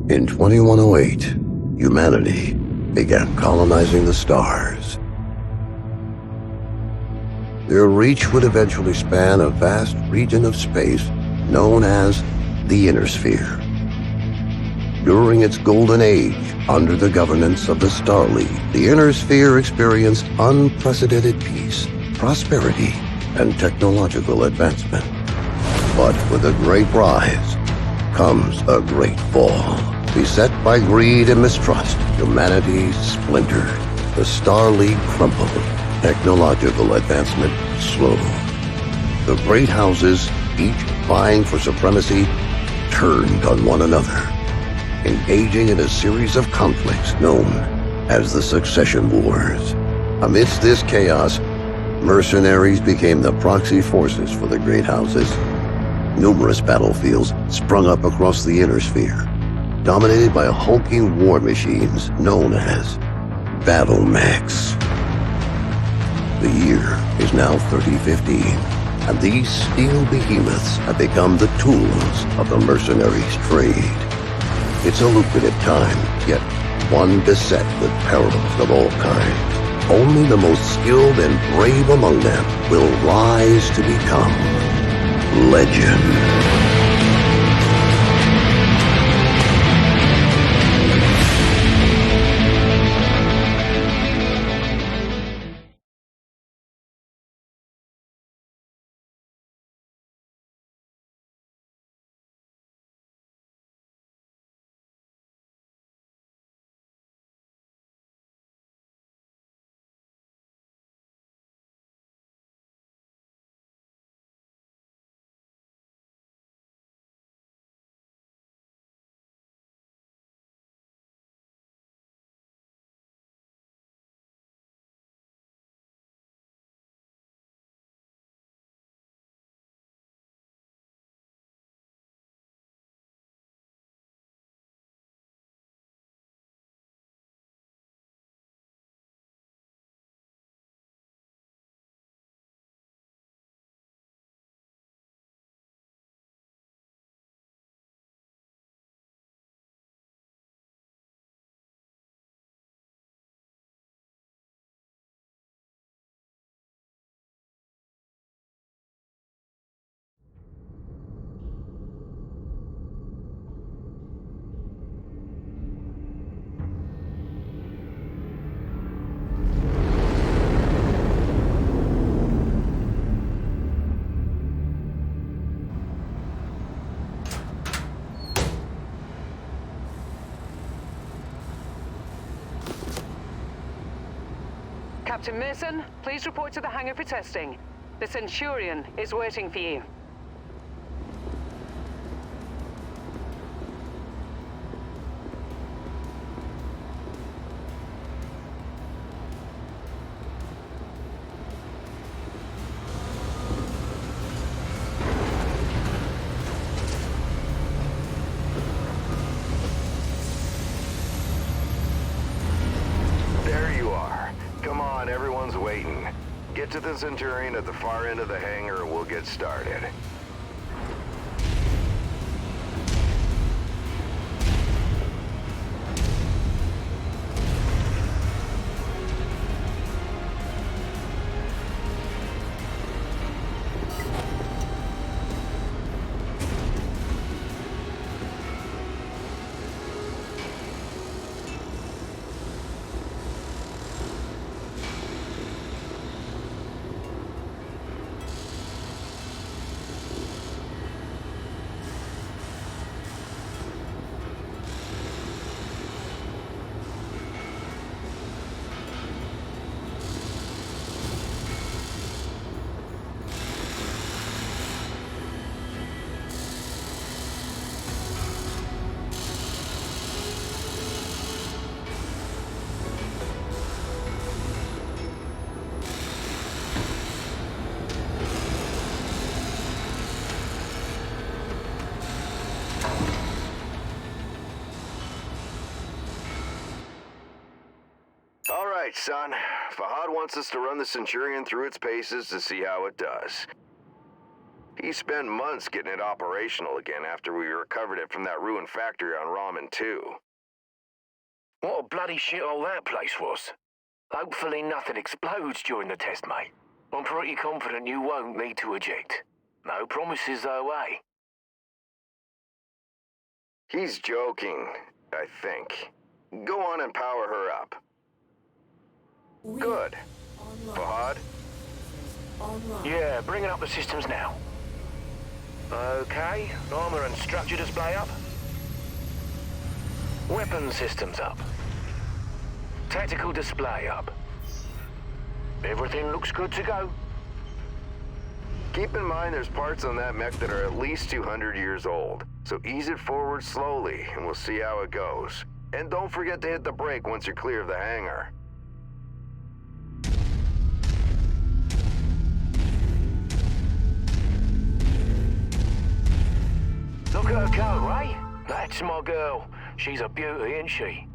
In 2108, humanity began colonizing the stars. Their reach would eventually span a vast region of space known as the Inner Sphere. During its golden age, under the governance of the Star League, the Inner Sphere experienced unprecedented peace, prosperity, and technological advancement. But with a great rise comes a great fall. Beset by greed and mistrust, humanity splintered. The Star League crumbled. Technological advancement slowed. The great houses, each vying for supremacy, turned on one another, engaging in a series of conflicts known as the Succession Wars. Amidst this chaos, mercenaries became the proxy forces for the great houses. Numerous battlefields sprung up across the Inner Sphere, dominated by hulking war machines known as battle mechs. The year is now 3015, and these steel behemoths have become the tools of the mercenaries' trade. It's a lucrative time, yet one beset with perils of all kinds. Only the most skilled and brave among them will rise to become legend. Captain Mason, please report to the hangar for testing. The Centurion is waiting for you. Everyone's waiting. Get to the Centurion at the far end of the hangar and we'll get started. All right, son. Fahad wants us to run the Centurion through its paces to see how it does. He spent months getting it operational again after we recovered it from that ruined factory on Ramen 2. What a bloody shithole that place was. Hopefully nothing explodes during the test, mate. I'm pretty confident you won't need to eject. No promises though, eh? He's joking, I think. Go on and power her up. Good. Fahad? Yeah, bringing up the systems now. Okay, armor and structure display up. Weapon systems up. Tactical display up. Everything looks good to go. Keep in mind there's parts on that mech that are at least 200 years old, so ease it forward slowly and we'll see how it goes. And don't forget to hit the brake once you're clear of the hangar. Look at her go, Ray. That's my girl. She's a beauty, isn't she?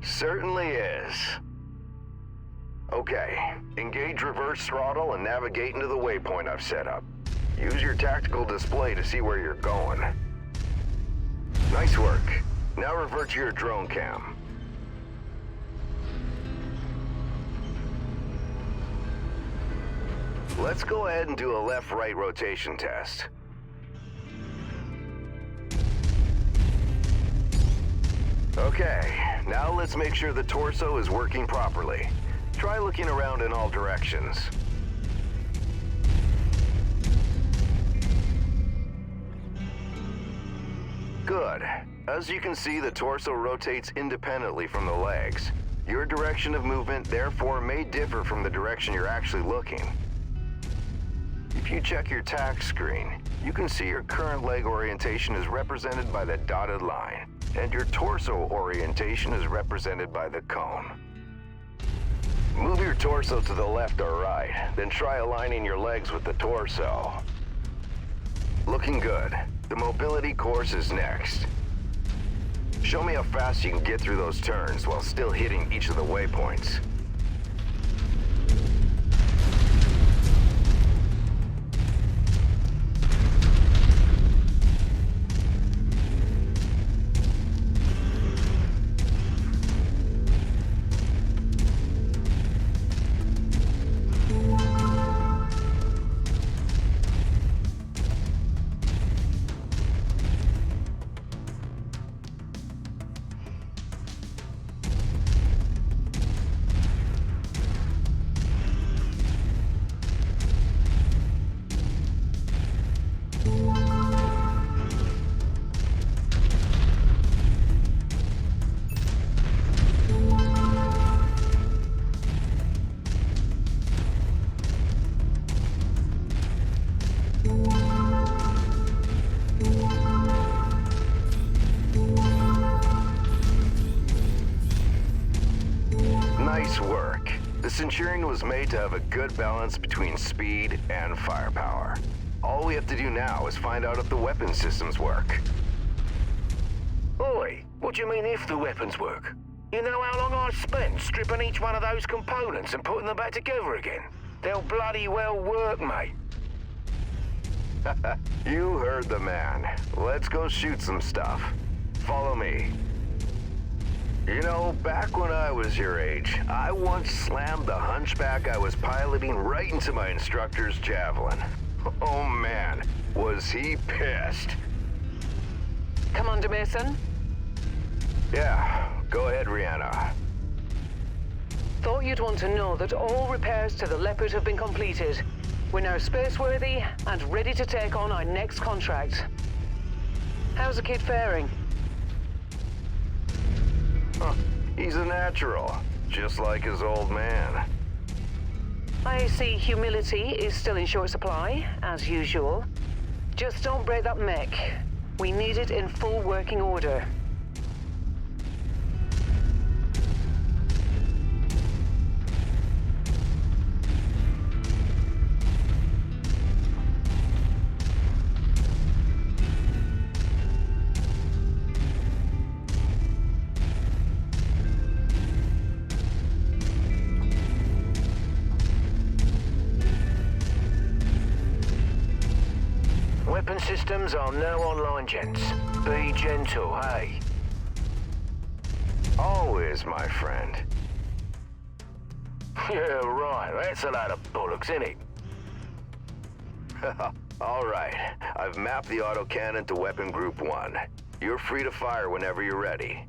Certainly is. Okay, engage reverse throttle and navigate into the waypoint I've set up. Use your tactical display to see where you're going. Nice work. Now revert to your drone cam. Let's go ahead and do a left-right rotation test. Okay, now let's make sure the torso is working properly. Try looking around in all directions. Good. As you can see, the torso rotates independently from the legs. Your direction of movement, therefore, may differ from the direction you're actually looking. If you check your tack screen, you can see your current leg orientation is represented by the dotted line, and your torso orientation is represented by the cone. Move your torso to the left or right, then try aligning your legs with the torso. Looking good. The mobility course is next. Show me how fast you can get through those turns while still hitting each of the waypoints. Nice work. The Centurion was made to have a good balance between speed and firepower. All we have to do now is find out if the weapon systems work. Oi, what do you mean if the weapons work? You know how long I spent stripping each one of those components and putting them back together again? They'll bloody well work, mate. You heard the man. Let's go shoot some stuff. Follow me. You know, back when I was your age, I once slammed the hunchback I was piloting right into my instructor's javelin. Oh man, was he pissed. Commander Mason? Yeah, go ahead, Rihanna. Thought you'd want to know that all repairs to the Leopard have been completed. We're now spaceworthy and ready to take on our next contract. How's the kid faring? Huh, he's a natural, just like his old man. I see humility is still in short supply, as usual. Just don't break that mech. We need it in full working order. Weapon systems are now online, gents. Be gentle, hey? Always, my friend. Yeah, right. That's a load of bollocks, innit? All right. I've mapped the autocannon to Weapon Group 1. You're free to fire whenever you're ready.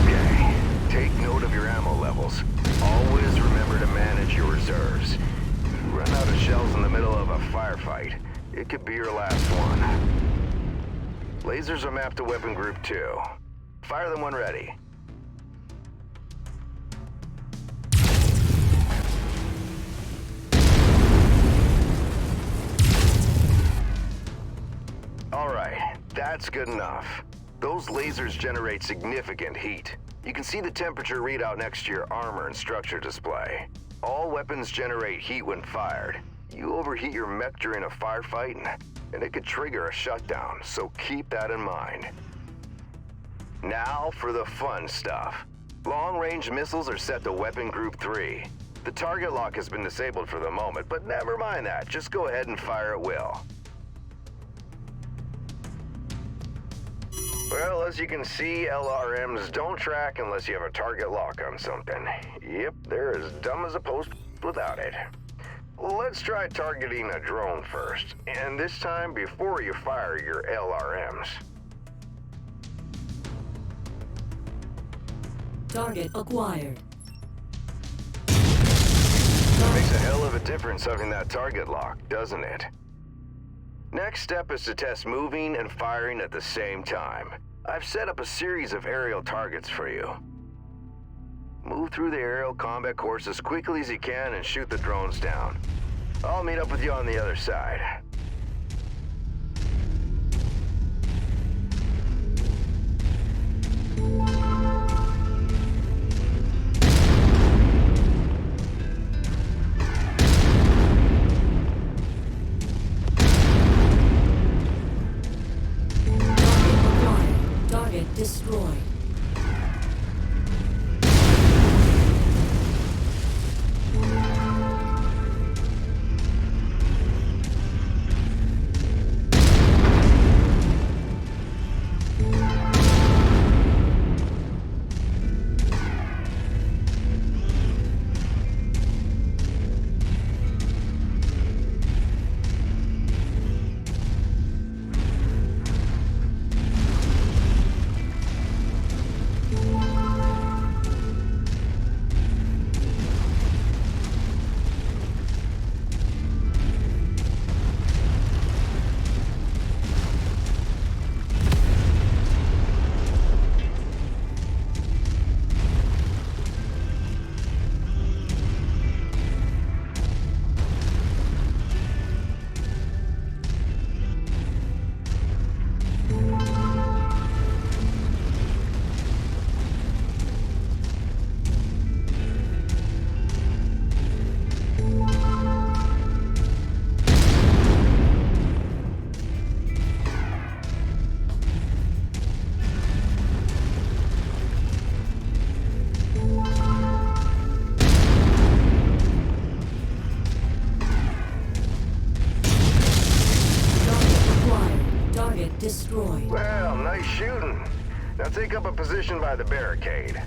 Okay. Take note of your ammo levels. Always remember to manage your reserves. You run out of shells in the middle of a firefight, it could be your last one. Lasers are mapped to Weapon Group 2. Fire them when ready. Alright, that's good enough. Those lasers generate significant heat. You can see the temperature readout next to your armor and structure display. All weapons generate heat when fired. You overheat your mech during a firefight, and it could trigger a shutdown, so keep that in mind. Now for the fun stuff. Long-range missiles are set to Weapon Group 3. The target lock has been disabled for the moment, but never mind that. Just go ahead and fire at will. Well, as you can see, LRMs don't track unless you have a target lock on something. Yep, they're as dumb as a post without it. Let's try targeting a drone first, and this time before you fire your LRMs. Target acquired. Makes a hell of a difference having that target lock, doesn't it? Next step is to test moving and firing at the same time. I've set up a series of aerial targets for you. Move through the aerial combat course as quickly as you can and shoot the drones down. I'll meet up with you on the other side. Target destroyed. Destroyed. Well, nice shooting. Now take up a position by the barricade.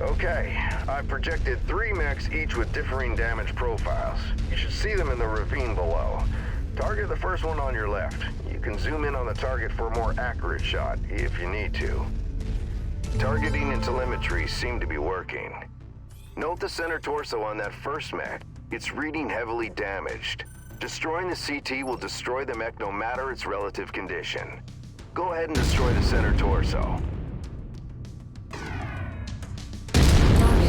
Okay, I've projected 3 mechs, each with differing damage profiles. You should see them in the ravine below. Target the first one on your left. You can zoom in on the target for a more accurate shot, if you need to. Targeting and telemetry seem to be working. Note the center torso on that first mech. It's reading heavily damaged. Destroying the CT will destroy the mech no matter its relative condition. Go ahead and destroy the center torso.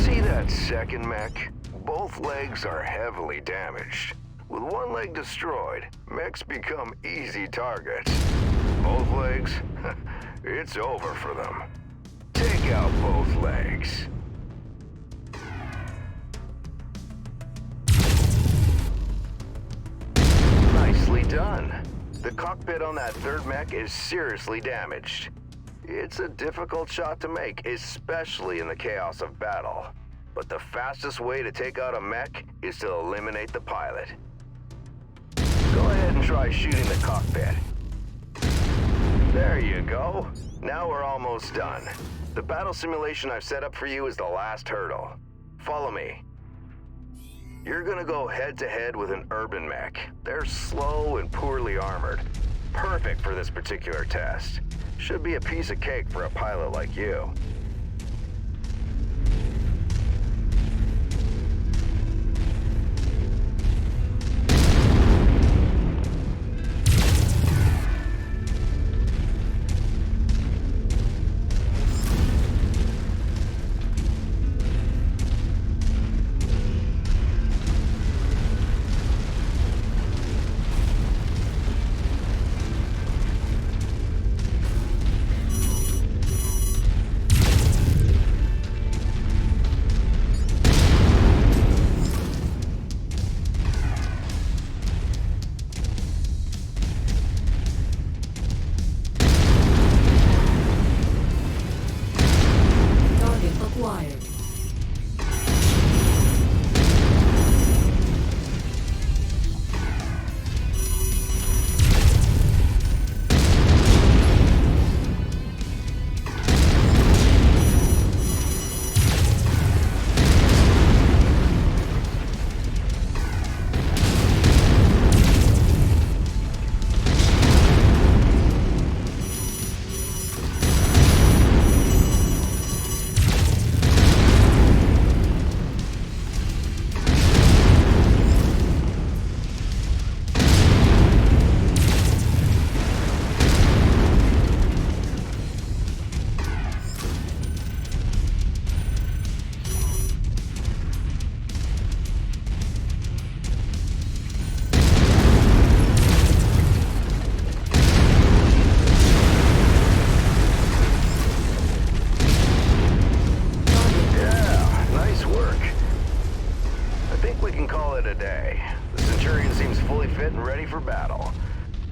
See that second mech? Both legs are heavily damaged. With one leg destroyed, mechs become easy targets. Both legs? It's over for them. Take out both legs. Nicely done. The cockpit on that third mech is seriously damaged. It's a difficult shot to make, especially in the chaos of battle. But the fastest way to take out a mech is to eliminate the pilot. Go ahead and try shooting the cockpit. There you go. Now we're almost done. The battle simulation I've set up for you is the last hurdle. Follow me. You're gonna go head-to-head with an urban mech. They're slow and poorly armored. Perfect for this particular test. Should be a piece of cake for a pilot like you.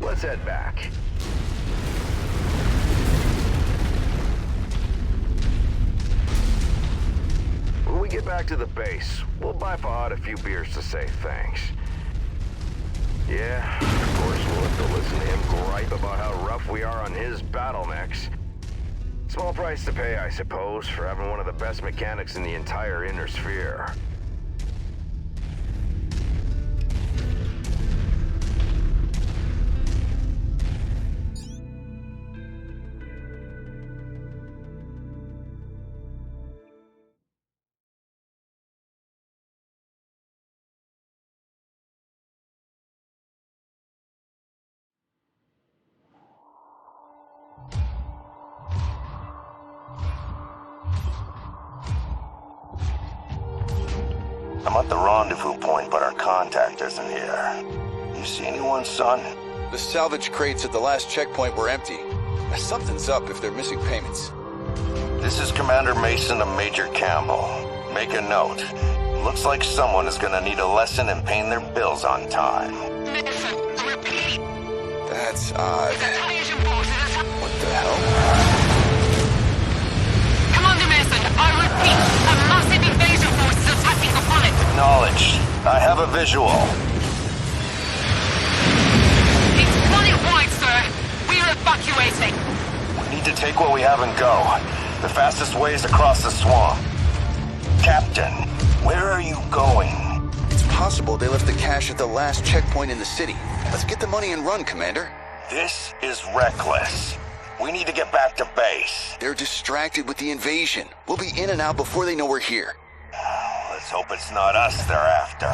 Let's head back. When we get back to the base, we'll buy Fahad a few beers to say thanks. Yeah, of course we'll have to listen to him gripe about how rough we are on his battle mechs. Small price to pay, I suppose, for having one of the best mechanics in the entire Inner Sphere. I'm at the rendezvous point, but our contact isn't here. You see anyone, son? The salvage crates at the last checkpoint were empty. Something's up if they're missing payments. This is Commander Mason of Major Campbell. Make a note. Looks like someone is gonna need a lesson in paying their bills on time. Repeat. That's odd. What the hell? Commander Mason, I repeat, a massive invasion force is attacking the planet. Acknowledged. I have a visual. It's planet-wide, sir. We're evacuating. We need to take what we have and go. The fastest way is across the swamp. Captain, where are you going? It's possible they left the cash at the last checkpoint in the city. Let's get the money and run, Commander. This is reckless. We need to get back to base. They're distracted with the invasion. We'll be in and out before they know we're here. Let's hope it's not us they're after.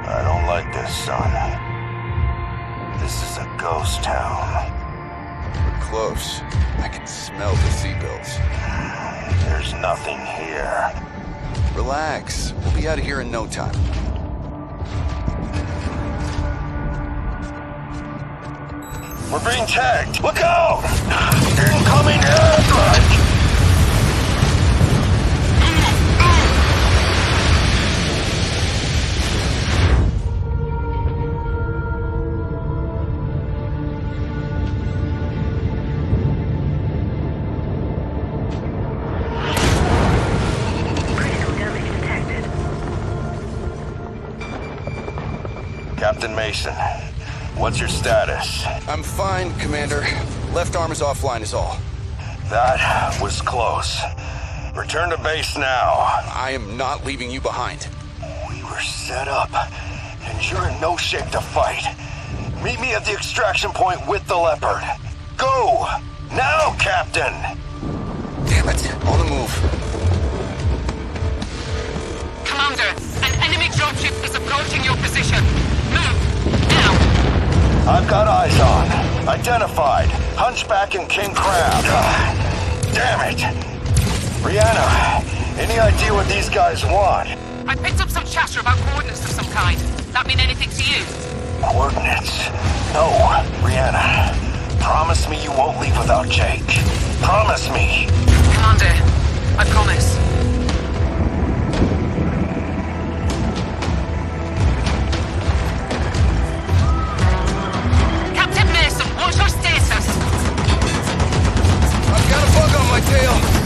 I don't like this, son. This is a ghost town. We're close. I can smell the seatbelts. There's nothing here. Relax. We'll be out of here in no time. We're being tagged. Look out! Incoming airstrike! Captain Mason. What's your status? I'm fine, Commander. Left arm is offline is all. That was close. Return to base now. I am not leaving you behind. We were set up, and you're in no shape to fight. Meet me at the extraction point with the Leopard. Go! Now, Captain! Damn it, on the move. Commander, an enemy dropship is approaching your position. Move, now! I've got eyes on. Identified. Hunchback and King Crab. Damn it! Rihanna, any idea what these guys want? I picked up some chatter about coordinates of some kind. That mean anything to you? Coordinates? No, Rihanna. Promise me you won't leave without Jake. Promise me. Commander, I promise. Captain Mason, what's your status? I've got a bug on my tail.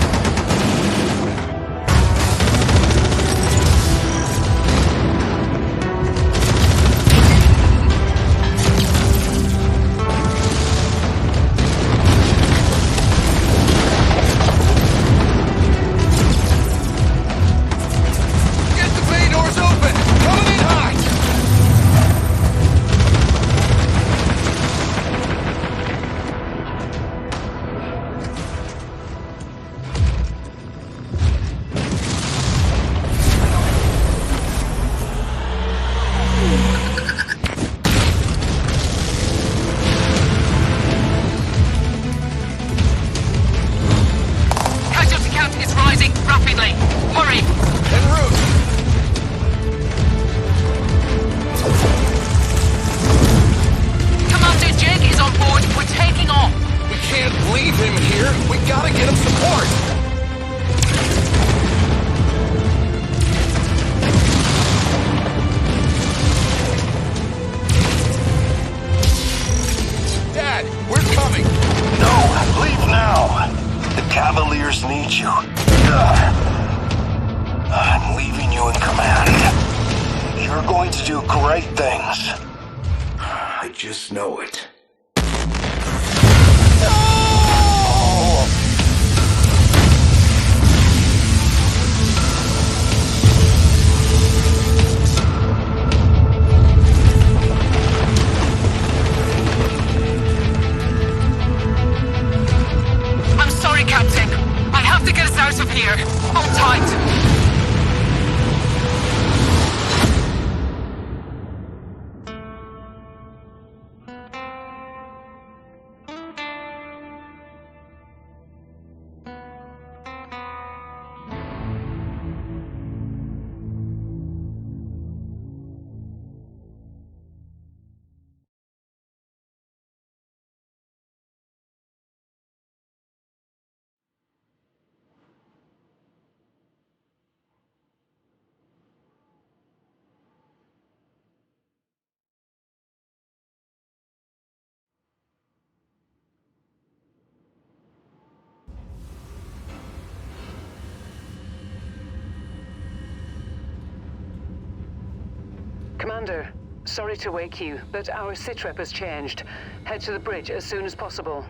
Commander, sorry to wake you, but our sitrep has changed. Head to the bridge as soon as possible.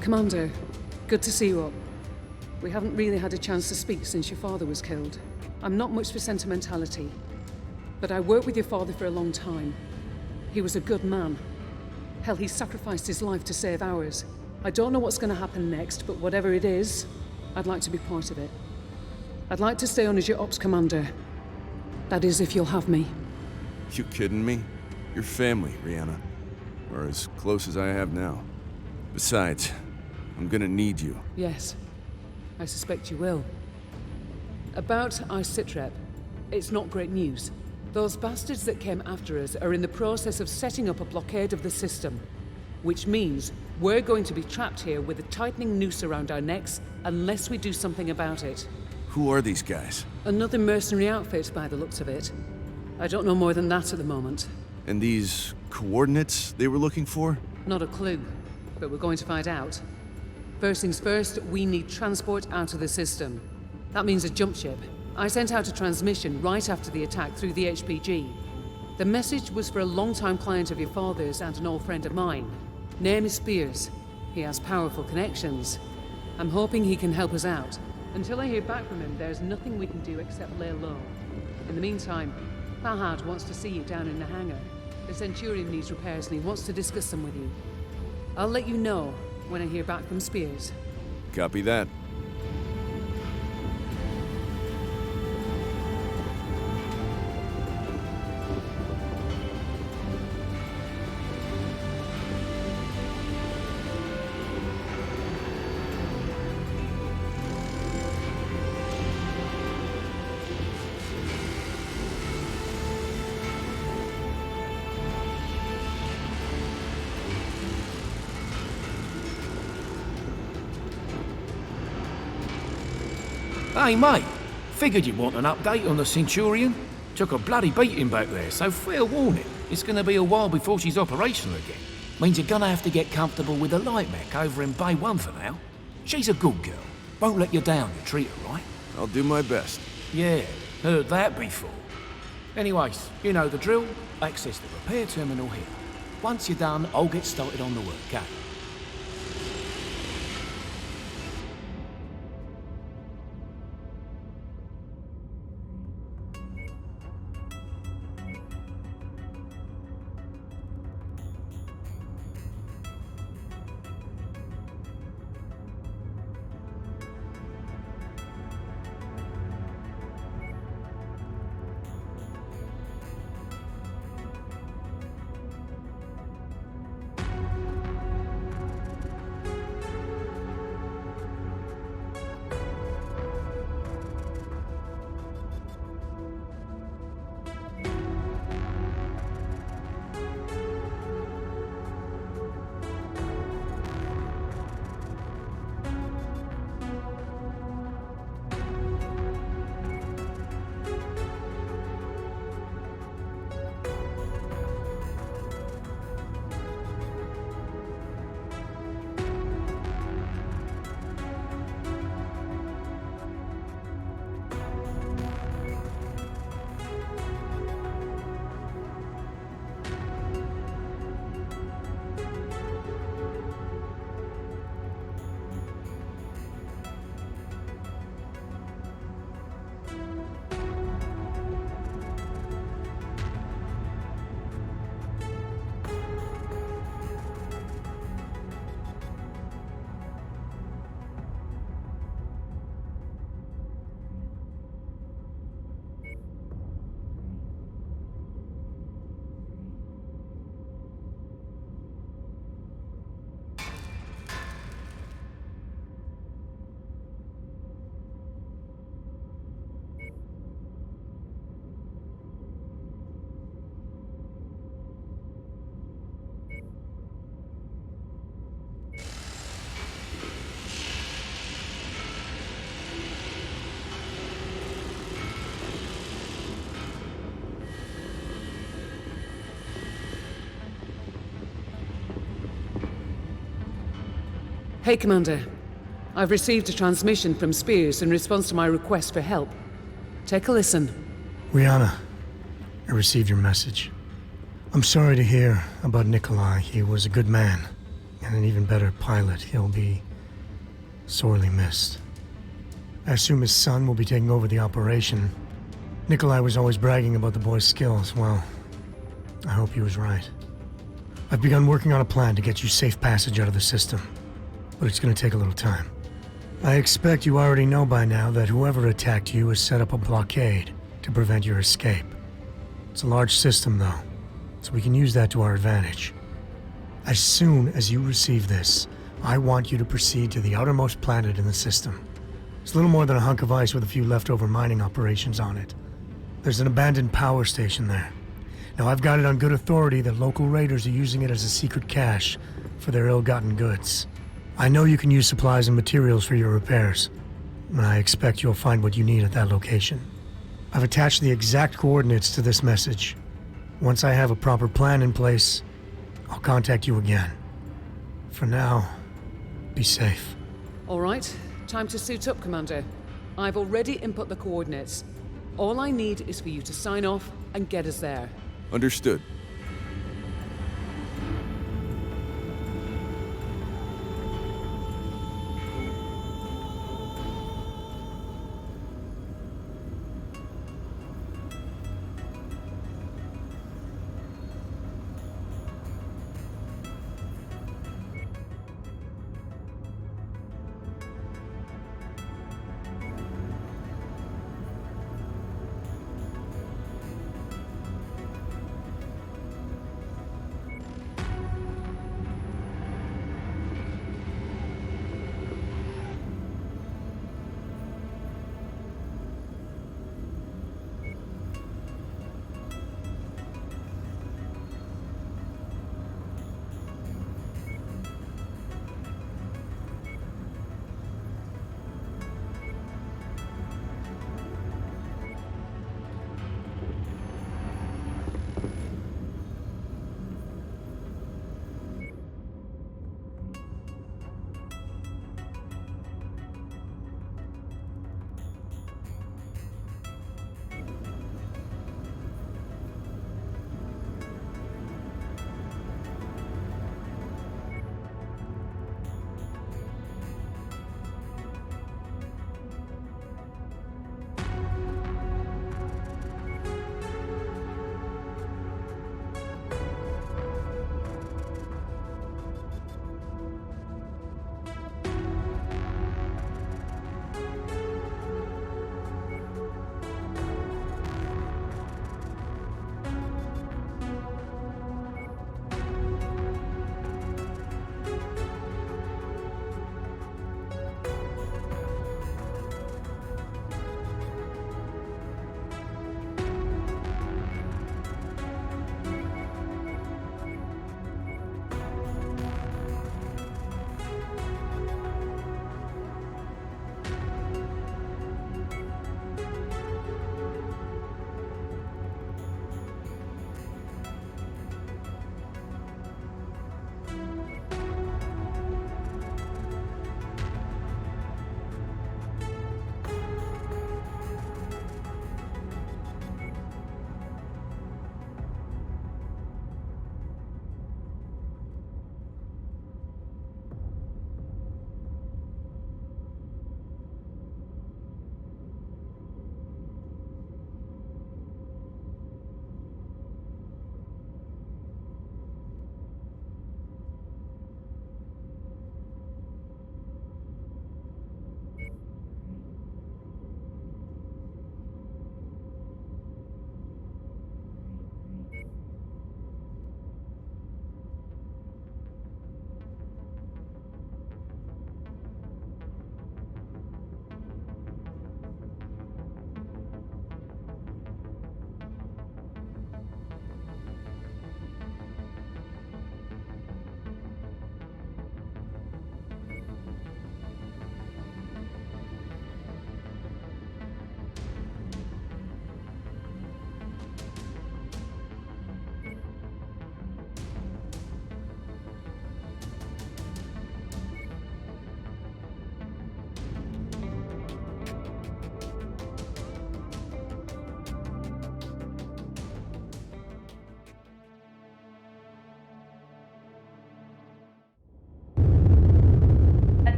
Commander, good to see you up. We haven't really had a chance to speak since your father was killed. I'm not much for sentimentality, but I worked with your father for a long time. He was a good man. Hell, he sacrificed his life to save ours. I don't know what's going to happen next, but whatever it is, I'd like to be part of it. I'd like to stay on as your ops commander. That is, if you'll have me. You kidding me? You're family, Rihanna. Or as close as I have now. Besides, I'm gonna need you. Yes, I suspect you will. About our sitrep, it's not great news. Those bastards that came after us are in the process of setting up a blockade of the system. which means we're going to be trapped here with a tightening noose around our necks unless we do something about it. Who are these guys? Another mercenary outfit by the looks of it. I don't know more than that at the moment. And these coordinates they were looking for? Not a clue, but we're going to find out. First things first, we need transport out of the system. That means a jump ship. I sent out a transmission right after the attack through the HPG. The message was for a long-time client of your father's and an old friend of mine. Name is Spears. He has powerful connections. I'm hoping he can help us out. Until I hear back from him, there's nothing we can do except lay low. In the meantime, Fahad wants to see you down in the hangar. The Centurion needs repairs and he wants to discuss them with you. I'll let you know when I hear back from Spears. Copy that. Hey, mate. Figured you'd want an update on the Centurion. Took a bloody beating back there, so fair warning. It's gonna be a while before she's operational again. Means you're gonna have to get comfortable with the light mech over in Bay 1 for now. She's a good girl. Won't let you down, you treat her right. I'll do my best. Yeah, heard that before. Anyways, you know the drill. Access the repair terminal here. Once you're done, I'll get started on the work, okay? Hey, Commander. I've received a transmission from Spears in response to my request for help. Take a listen. Rihanna, I received your message. I'm sorry to hear about Nikolai. He was a good man, and an even better pilot. He'll be sorely missed. I assume his son will be taking over the operation. Nikolai was always bragging about the boy's skills. Well, I hope he was right. I've begun working on a plan to get you safe passage out of the system, but it's going to take a little time. I expect you already know by now that whoever attacked you has set up a blockade to prevent your escape. It's a large system, though, so we can use that to our advantage. As soon as you receive this, I want you to proceed to the outermost planet in the system. It's little more than a hunk of ice with a few leftover mining operations on it. There's an abandoned power station there. Now, I've got it on good authority that local raiders are using it as a secret cache, for their ill-gotten goods. I know you can use supplies and materials for your repairs, and I expect you'll find what you need at that location. I've attached the exact coordinates to this message. Once I have a proper plan in place, I'll contact you again. For now, be safe. All right, time to suit up, Commander. I've already input the coordinates. All I need is for you to sign off and get us there. Understood.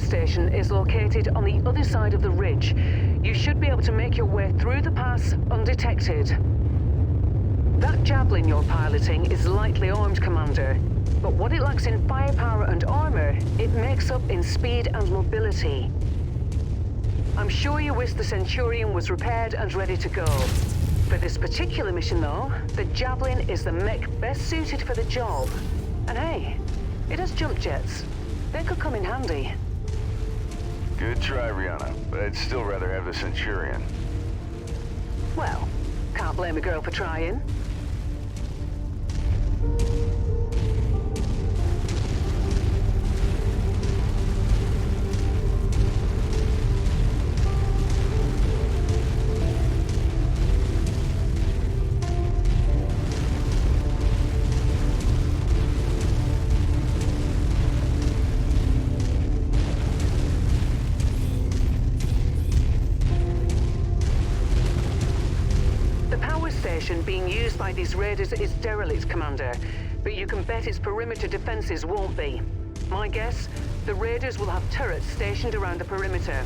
station is located on the other side of the ridge. You should be able to make your way through the pass undetected. That javelin you're piloting is lightly armed, Commander. But what it lacks in firepower and armor, it makes up in speed and mobility. I'm sure you wish the Centurion was repaired and ready to go. For this particular mission, though, the Javelin is the mech best suited for the job. And hey, it has jump jets. They could come in handy. Good try, Rihanna, but I'd still rather have the Centurion. Well, can't blame a girl for trying. Being used by these raiders is derelict, Commander, but you can bet its perimeter defenses won't be. My guess, the raiders will have turrets stationed around the perimeter.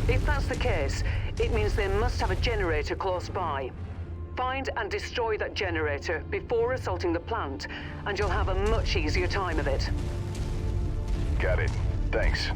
If that's the case, it means they must have a generator close by. Find and destroy that generator before assaulting the plant, and you'll have a much easier time of it. Got it. Thanks.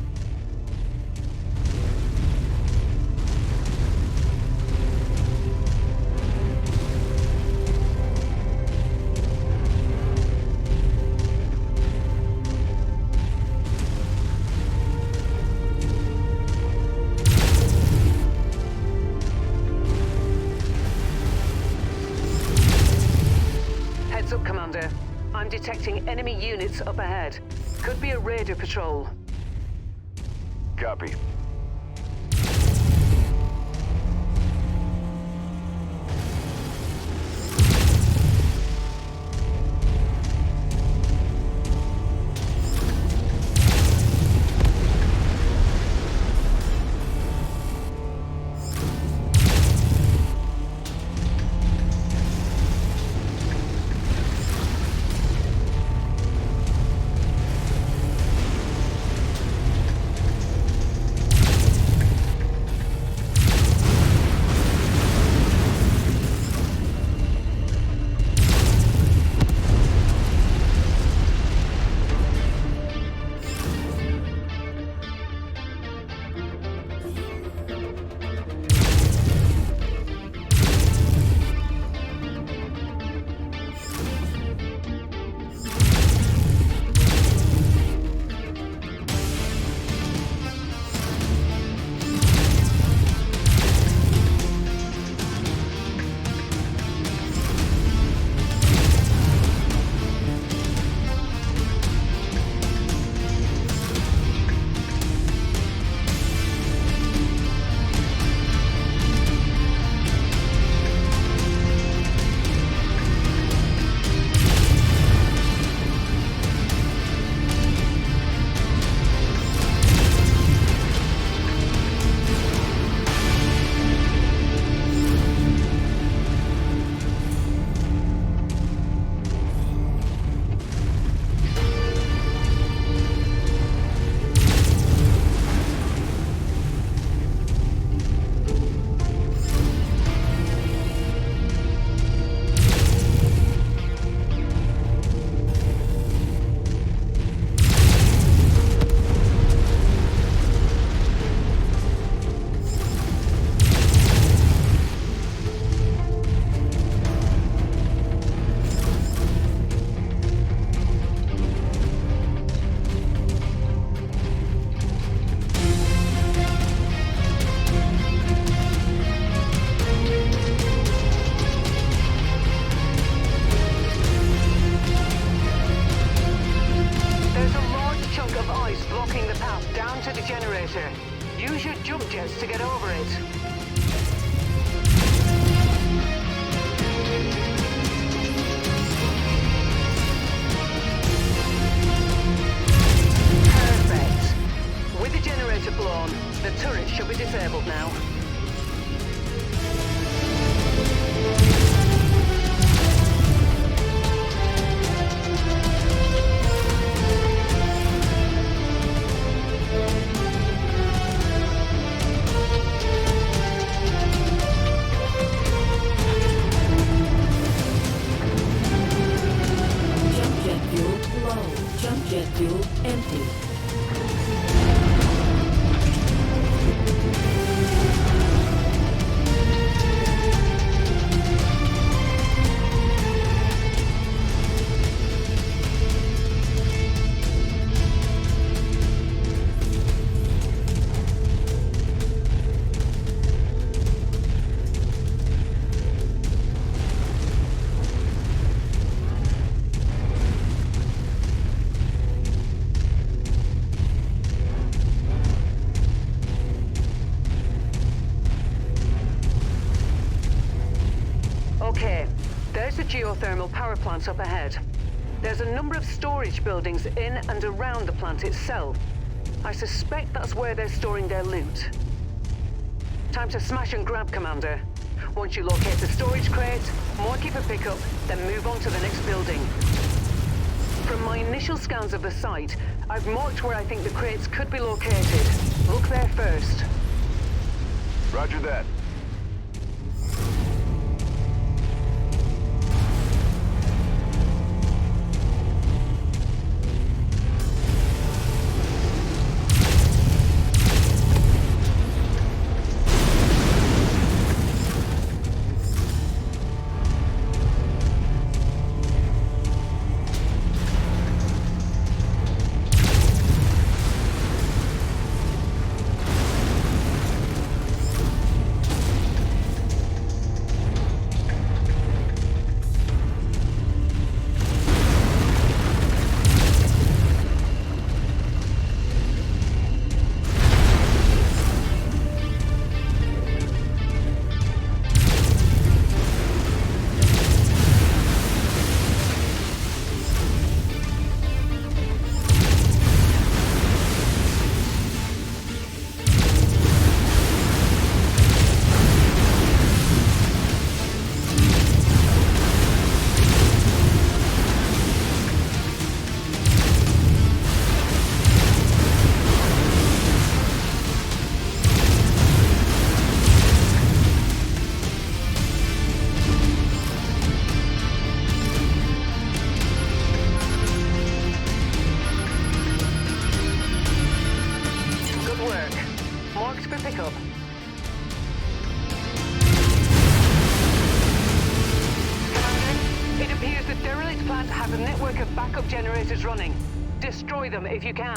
I'm detecting enemy units up ahead. Could be a raider patrol. Copy. Use your jump jets to get over it. Perfect. With the generator blown, the turret should be disabled now. Jet fuel empty. geothermal power plant up ahead. There's a number of storage buildings in and around the plant itself. I suspect that's where they're storing their loot. Time to smash and grab, Commander. Once you locate the storage crate, mark it for pickup, then move on to the next building. From my initial scans of the site, I've marked where I think the crates could be located. Look there first. Roger that. Generators running. Destroy them if you can.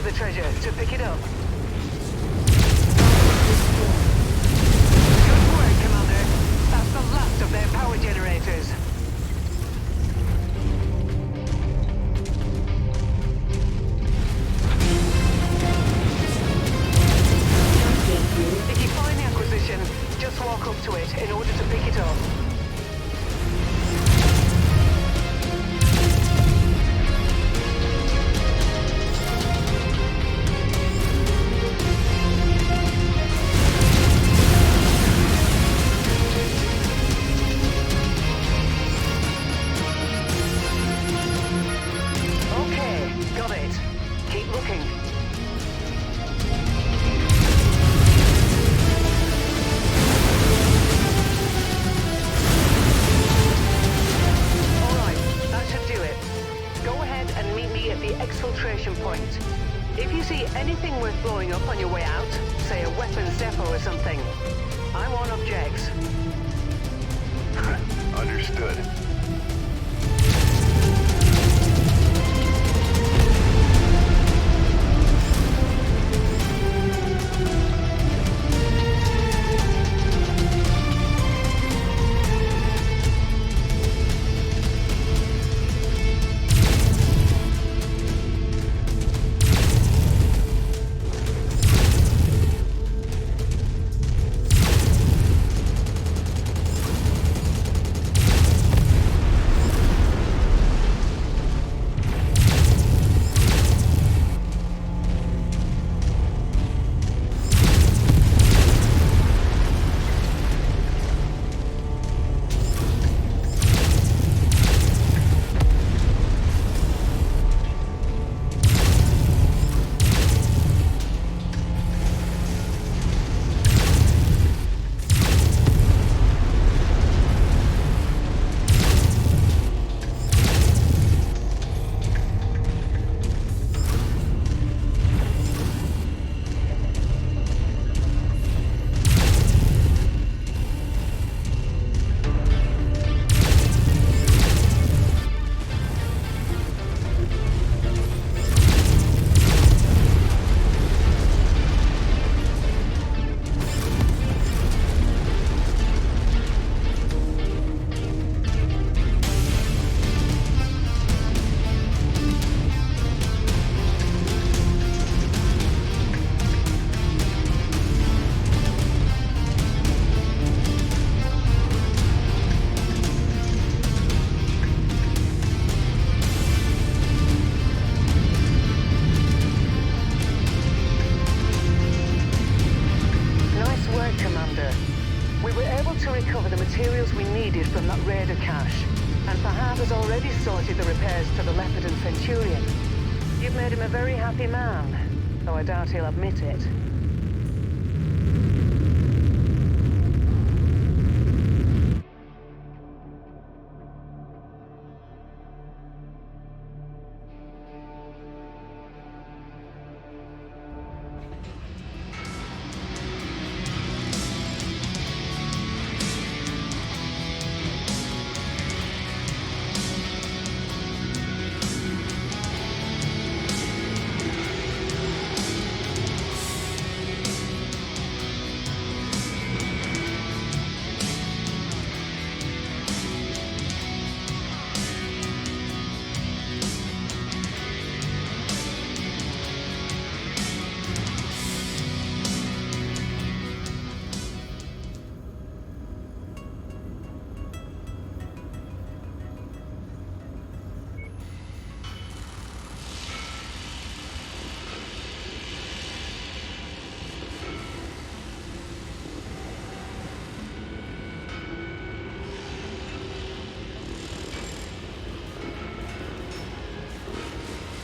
the treasure to pick it up. Good work, Commander. That's the last of their power generators. If you find the acquisition, just walk up to it in order to pick it up. Okay, got it. Keep looking. Exfiltration point. If you see anything worth blowing up on your way out, say a weapons depot or something, I want objects. Understood. You've made him a very happy man, though I doubt he'll admit it.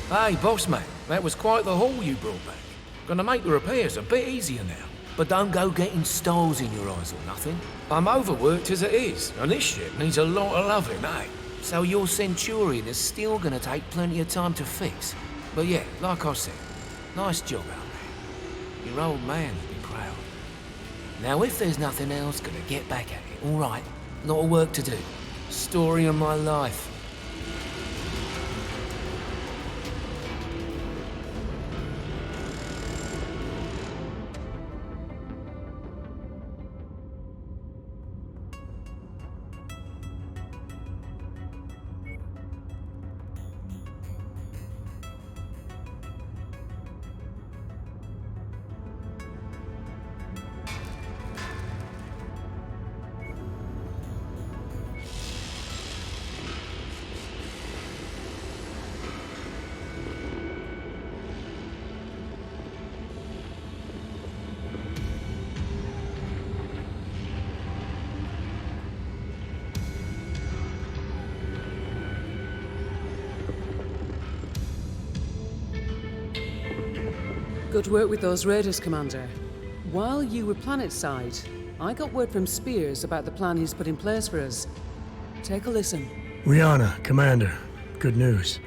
Hey, boss man, that was quite the haul you brought back. Gonna make the repairs a bit easier now. But don't go getting stars in your eyes or nothing. I'm overworked as it is, and this ship needs a lot of loving, eh? So your Centurion is still gonna take plenty of time to fix. But yeah, like I said, nice job out there. Your old man will be proud. Now if there's nothing else, gonna get back at it, alright? Lot of work to do. Story of my life. Good work with those raiders, Commander. While you were planetside, I got word from Spears about the plan he's put in place for us. Take a listen. Rihanna, Commander, good news.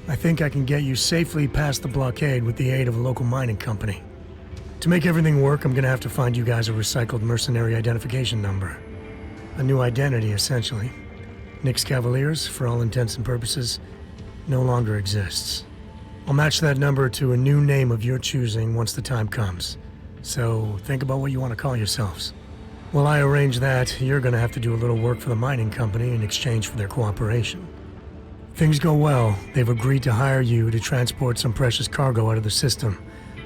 I think I can get you safely past the blockade with the aid of a local mining company. To make everything work, I'm gonna have to find you guys a recycled mercenary identification number. A new identity, essentially. Nyx Cavaliers, for all intents and purposes, no longer exists. I'll match that number to a new name of your choosing once the time comes. So think about what you want to call yourselves. While I arrange that, you're gonna have to do a little work for the mining company in exchange for their cooperation. Things go well, they've agreed to hire you to transport some precious cargo out of the system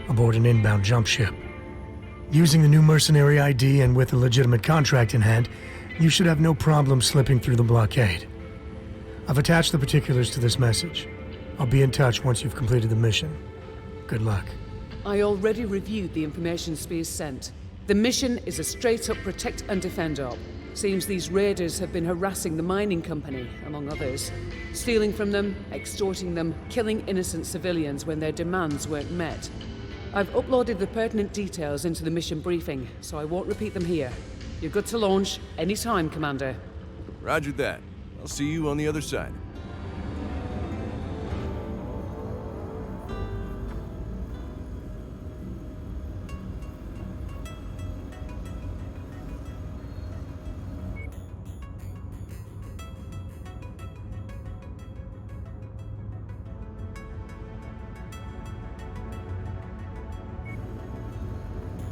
aboard an inbound jump ship. Using the new mercenary ID and with a legitimate contract in hand, you should have no problem slipping through the blockade. I've attached the particulars to this message. I'll be in touch once you've completed the mission. Good luck. I already reviewed the information Spears sent. The mission is a straight-up protect and defend op. Seems these raiders have been harassing the mining company, among others. Stealing from them, extorting them, killing innocent civilians when their demands weren't met. I've uploaded the pertinent details into the mission briefing, so I won't repeat them here. You're good to launch anytime, Commander. Roger that. I'll see you on the other side.